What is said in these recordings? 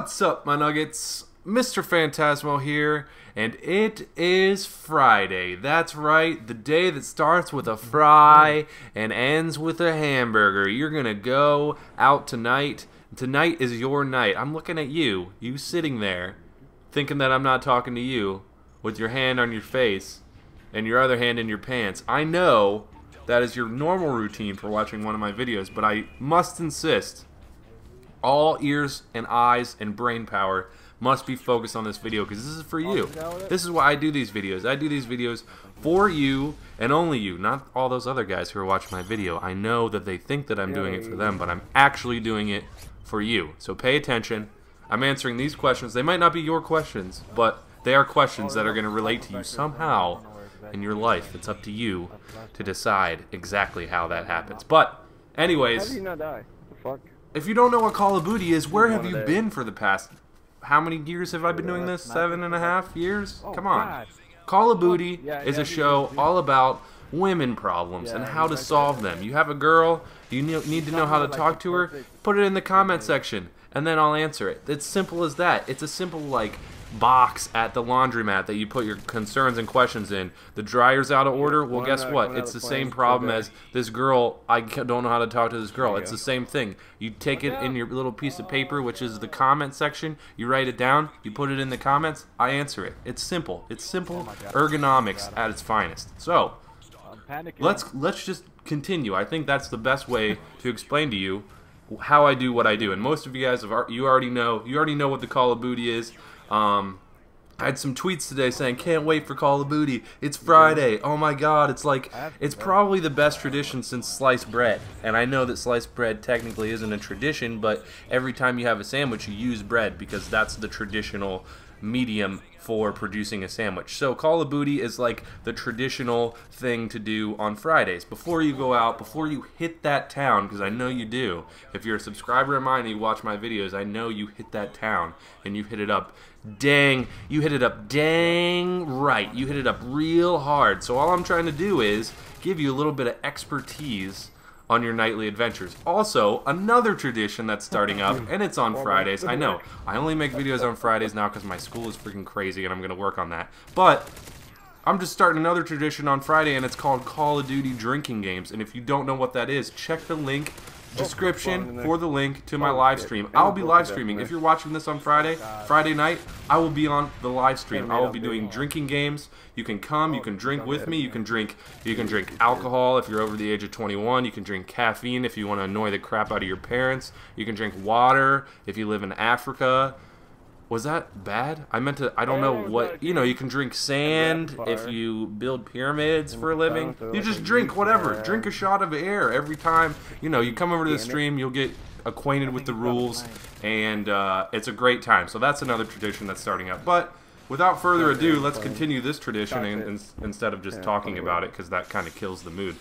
What's up, my nuggets? MisterFantasmo here, and it is Friday. That's right, the day that starts with a fry and ends with a hamburger. You're gonna go out tonight. Tonight is your night. I'm looking at you, sitting there, thinking that I'm not talking to you, with your hand on your face and your other hand in your pants. I know that is your normal routine for watching one of my videos, but I must insist, all ears and eyes and brain power must be focused on this video because this is for you. This is why I do these videos. I do these videos for you and only you, not all those other guys who are watching my video. I know that they think that I'm doing it for them, but I'm actually doing it for you. So pay attention. I'm answering these questions. They might not be your questions, but they are questions that are going to relate to you somehow in your life. It's up to you to decide exactly how that happens. But anyways, how do you not die? What the fuck? If you don't know what Call of Duty is, where have you been for the past... How many years have I been doing this? 7.5 years? Come on. Call of Duty is a show all about women problems and how to solve them. You have a girl, you need to know how to talk to her, put it in the comment section, and then I'll answer it. It's simple as that. It's a simple, like, box at the laundromat that you put your concerns and questions in. The dryer's out of order. Well, guess what? It's the same problem as this girl. I don't know how to talk to this girl. It's the same thing. You take it in your little piece of paper, which is the comment section. You write it down. You put it in the comments. I answer it. It's simple. It's simple ergonomics at its finest. So let's just continue. I think that's the best way to explain to you how I do what I do. And most of you guys you already know what the Call of Duty is. I had some tweets today saying, can't wait for Call of Duty. It's Friday. Oh my god, it's probably the best tradition since sliced bread. And I know that sliced bread technically isn't a tradition, but every time you have a sandwich, you use bread because that's the traditional medium for producing a sandwich. So Call of Duty is like the traditional thing to do on Fridays. Before you go out, before you hit that town, because I know you do. If you're a subscriber of mine and you watch my videos, I know you hit that town and you hit it up. Dang, you hit it up dang right. You hit it up real hard. So all I'm trying to do is give you a little bit of expertise on your nightly adventures. Also, another tradition that's starting up, and it's on Fridays. I know, I only make videos on Fridays now because my school is freaking crazy and I'm going to work on that. But I'm just starting another tradition on Friday, and it's called Call of Duty drinking games. And if you don't know what that is, check the link description for the link to my live stream. I'll be live streaming. If you're watching this on Friday night, I will be on the live stream. I will be doing drinking games. You can come, you can drink with me, you can drink alcohol if you're over the age of 21, you can drink caffeine if you want to annoy the crap out of your parents, you can drink water if you live in Africa. Was that bad? I meant to, I don't know what, you can drink sand if you build pyramids for a living. You just drink whatever. Drink a shot of air every time. You come over to the stream, you'll get acquainted with the rules, and it's a great time. So that's another tradition that's starting up. But without further ado, let's continue this tradition instead of just talking about it, because that kind of kills the mood.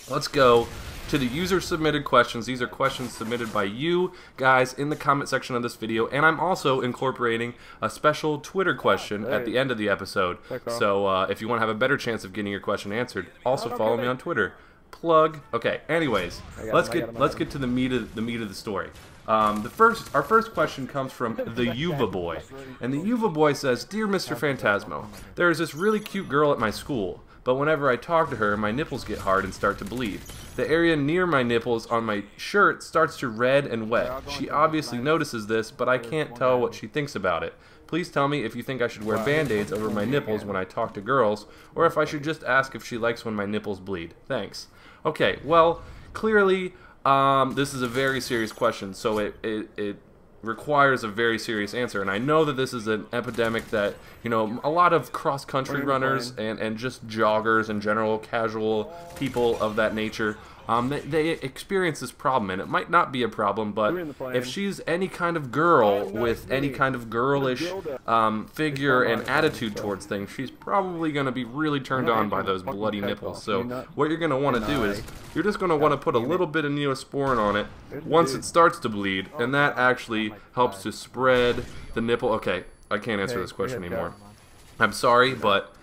Let's go to the user-submitted questions. These are questions submitted by you guys in the comment section of this video, and I'm also incorporating a special Twitter question at the end of the episode. So if you want to have a better chance of getting your question answered, also follow me on Twitter. Plug. Okay. Anyways, let's get to the meat of the story. Our first question comes from the Yuva Boy, and the Yuva Boy says, "Dear Mr. Fantasmo, there is this really cute girl at my school, but whenever I talk to her, my nipples get hard and start to bleed. The area near my nipples on my shirt starts to red and wet. She obviously notices this, but I can't tell what she thinks about it. Please tell me if you think I should wear band-aids over my nipples when I talk to girls, or if I should just ask if she likes when my nipples bleed. Thanks." Okay, well, clearly, this is a very serious question, so it requires a very serious answer. And I know that this is an epidemic that, a lot of cross-country runners and just joggers and general casual people of that nature, they experience this problem, and it might not be a problem, but if she's any kind of girl with any kind of girlish figure and attitude towards things, she's probably going to be really turned on by those bloody nipples. So what you're going to want to do is, you're just going to want to put a little bit of Neosporin on it once it starts to bleed, and that actually helps to spread the nipple. Okay, I can't answer this question anymore. I'm sorry, but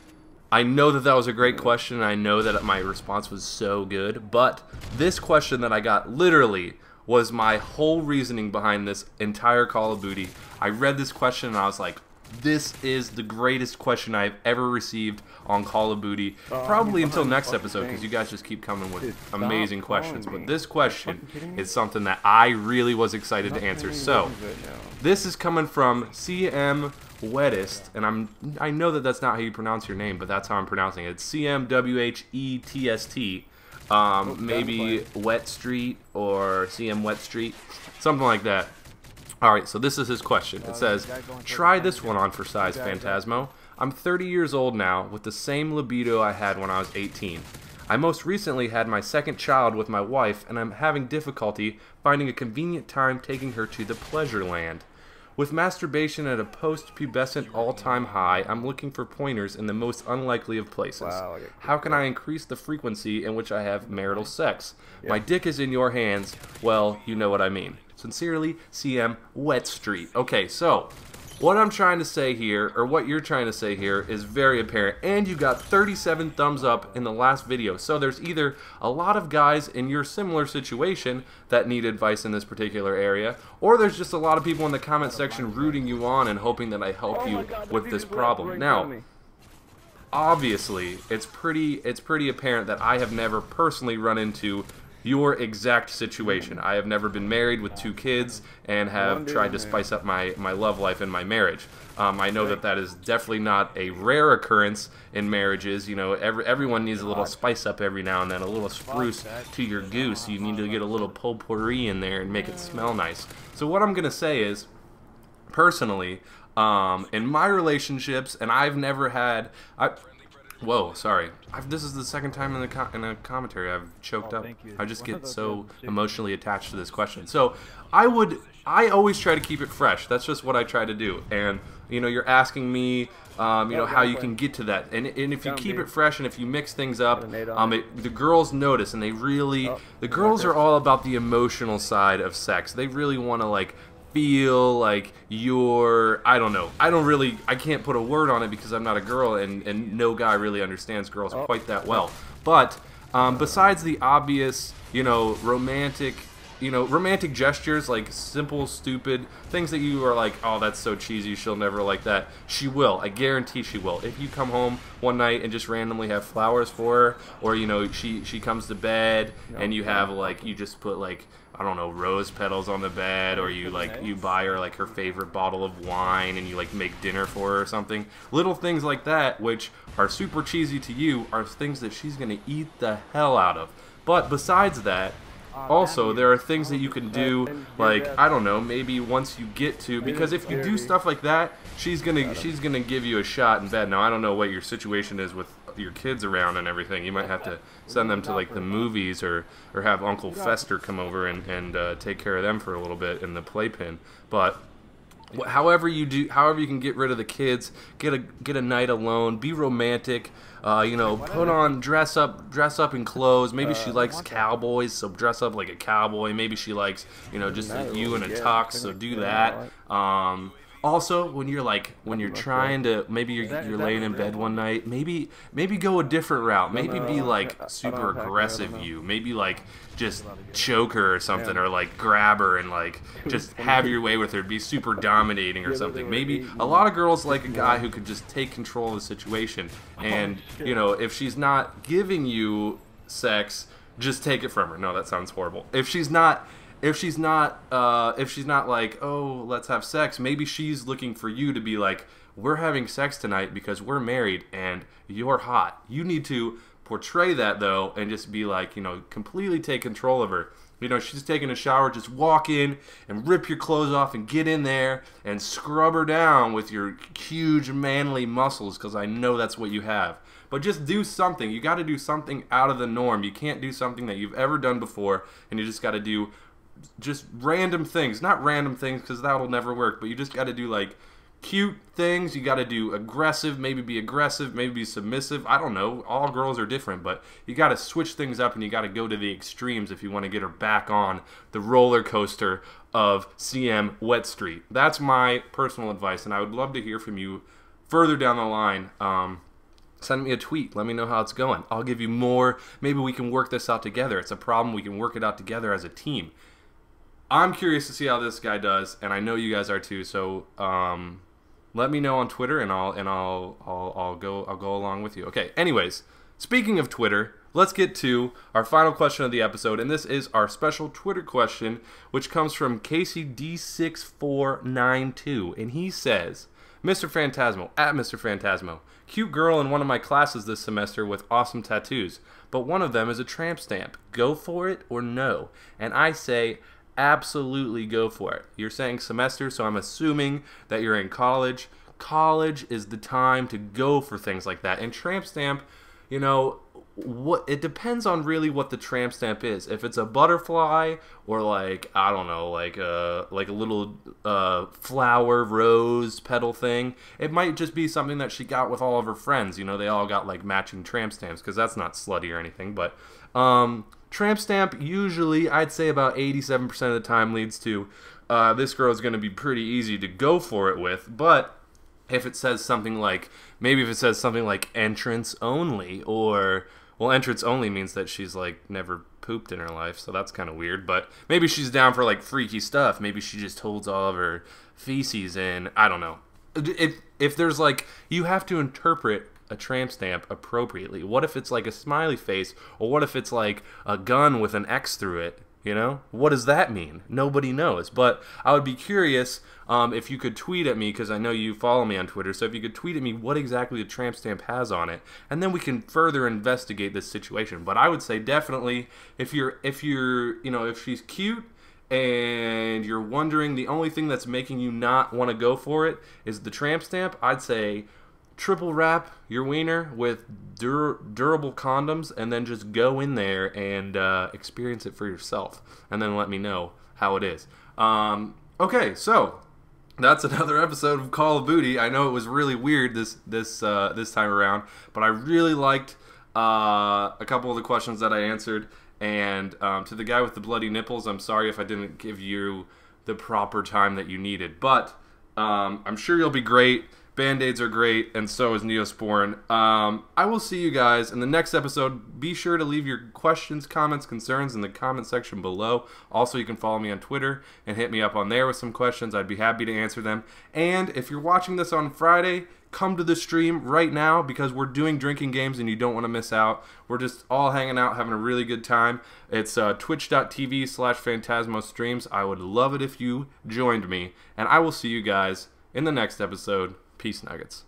I know that was a great question, and I know that my response was so good, but this question that I got literally was my whole reasoning behind this entire Call of Duty. I read this question and I was like, this is the greatest question I've ever received on Call of Duty. Probably until next episode, because you guys just keep coming with amazing questions. But this question is something that I really was excited to answer. So, this is coming from CM Wettest, and I know that that's not how you pronounce your name, but that's how I'm pronouncing it. It's CMWHETST. Maybe Wet Street or CM Wet Street, something like that. Alright, so this is his question. It says, try this one on for size, Phantasmo. I'm 30 years old now, with the same libido I had when I was 18. I most recently had my second child with my wife, and I'm having difficulty finding a convenient time taking her to the pleasure land. With masturbation at a post-pubescent all-time high, I'm looking for pointers in the most unlikely of places. How can I increase the frequency in which I have marital sex? My dick is in your hands. Well, you know what I mean. Sincerely, CM Wet Street. Okay, so what I'm trying to say here, or what you're trying to say here, is very apparent. And you got 37 thumbs up in the last video. So there's either a lot of guys in your similar situation that need advice in this particular area, or there's just a lot of people in the comment section rooting you on and hoping that I help you with this problem. Now, obviously, it's pretty apparent that I have never personally run into your exact situation. I have never been married with 2 kids and have tried to spice up my love life in my marriage. I know that that is definitely not a rare occurrence in marriages. You know, everyone needs a little spice up every now and then, a little spruce to your goose. You need to get a little potpourri in there and make it smell nice. So what I'm gonna say is, personally, in my relationships, and I've never had... Whoa, sorry. This is the second time in a commentary I've choked up. I just get so emotionally attached to this question. So I always try to keep it fresh. That's just what I try to do. And you know, you're asking me, you know, how you can get to that. And if you keep it fresh and if you mix things up, the girls notice, and they really, the girls are all about the emotional side of sex. They really want to like feel like you're, I don't know, I can't put a word on it because I'm not a girl, and no guy really understands girls quite that well. But besides the obvious, you know, romantic gestures, like simple, stupid things that you are like, oh, that's so cheesy, she'll never like that. She will. I guarantee she will. If you come home one night and just randomly have flowers for her, or, you know, she comes to bed and you have, like, you just put, like, I don't know, rose petals on the bed, or you buy her like her favorite bottle of wine and you like make dinner for her or something. Little things like that, which are super cheesy to you, are things that she's gonna eat the hell out of. But besides that, also there are things that you can do, like, I don't know, maybe once you get to, because if you do stuff like that, she's gonna give you a shot in bed. Now I don't know what your situation is with your kids around and everything. You might have to send them to like the movies, or have Uncle Fester come over and take care of them for a little bit in the playpen. But however you can get rid of the kids, get a night alone, be romantic, you know, dress up in clothes. Maybe she likes cowboys, so dress up like a cowboy. Maybe she likes, you know, just you in a tux, so do that. Also, when you're trying to, maybe you're laying in bed one night, maybe go a different route. Maybe be like super aggressive. Maybe like just choke her or something, or like grab her and like just have your way with her. Be super dominating or something. Maybe a lot of girls like a guy who could just take control of the situation. And you know, if she's not giving you sex, just take it from her. No, that sounds horrible. If she's not like, oh, let's have sex, maybe she's looking for you to be like, we're having sex tonight because we're married and you're hot. You need to portray that, though, and just be like, you know, completely take control of her. You know, she's taking a shower, just walk in and rip your clothes off and get in there and scrub her down with your huge manly muscles, because I know that's what you have. But just do something. You got to do something out of the norm. You can't do something that you've ever done before, and you just got to do just random things. Not random things, because that'll never work, but you just got to do like cute things. You got to do aggressive, maybe be submissive. I don't know, all girls are different, but you got to switch things up, and you got to go to the extremes if you want to get her back on the roller coaster of CM Wet Street. That's my personal advice, and I would love to hear from you further down the line. Send me a tweet. Let me know how it's going. I'll give you more. Maybe we can work this out together. It's a problem. We can work it out together as a team. I'm curious to see how this guy does, and I know you guys are too. So let me know on Twitter, and I'll go along with you. Okay. Anyways, speaking of Twitter, let's get to our final question of the episode, and this is our special Twitter question, which comes from Casey D6492, and he says, Mr. Fantasmo, at Mr. Fantasmo, cute girl in one of my classes this semester with awesome tattoos, but one of them is a tramp stamp. Go for it or no? And I say, absolutely go for it. You're saying semester, so I'm assuming that you're in college. College is the time to go for things like that. And tramp stamp, you know, it depends on really what the tramp stamp is. If it's a butterfly or like, I don't know, like a little flower rose petal thing, it might just be something that she got with all of her friends. You know, they all got like matching tramp stamps, because that's not slutty or anything. But tramp stamp usually, I'd say about 87% of the time, leads to this girl is going to be pretty easy to go for it with. But if it says something like, maybe if it says something like entrance only, or, well, entrance only means that she's like never pooped in her life, so that's kind of weird. But maybe she's down for like freaky stuff. Maybe she just holds all of her feces in. I don't know. If there's like, you have to interpret a tramp stamp appropriately. What if it's like a smiley face, or what if it's like a gun with an X through it? You know, what does that mean? Nobody knows. But I would be curious if you could tweet at me, because I know you follow me on Twitter. So if you could tweet at me what exactly a tramp stamp has on it, and then we can further investigate this situation. But I would say definitely, if she's cute and you're wondering the only thing that's making you not want to go for it is the tramp stamp, I'd say triple wrap your wiener with durable condoms, and then just go in there and experience it for yourself, and then let me know how it is. Okay, so that's another episode of Call of Booty. I know it was really weird this time around, but I really liked a couple of the questions that I answered. And to the guy with the bloody nipples, I'm sorry if I didn't give you the proper time that you needed, but I'm sure you'll be great. Band-Aids are great, and so is Neosporin. I will see you guys in the next episode. Be sure to leave your questions, comments, concerns in the comment section below. Also, you can follow me on Twitter and hit me up on there with some questions. I'd be happy to answer them. And if you're watching this on Friday, come to the stream right now, because we're doing drinking games and you don't want to miss out. We're just all hanging out, having a really good time. It's twitch.tv/Fantasmo streams. I would love it if you joined me, and I will see you guys in the next episode. Peace nuggets.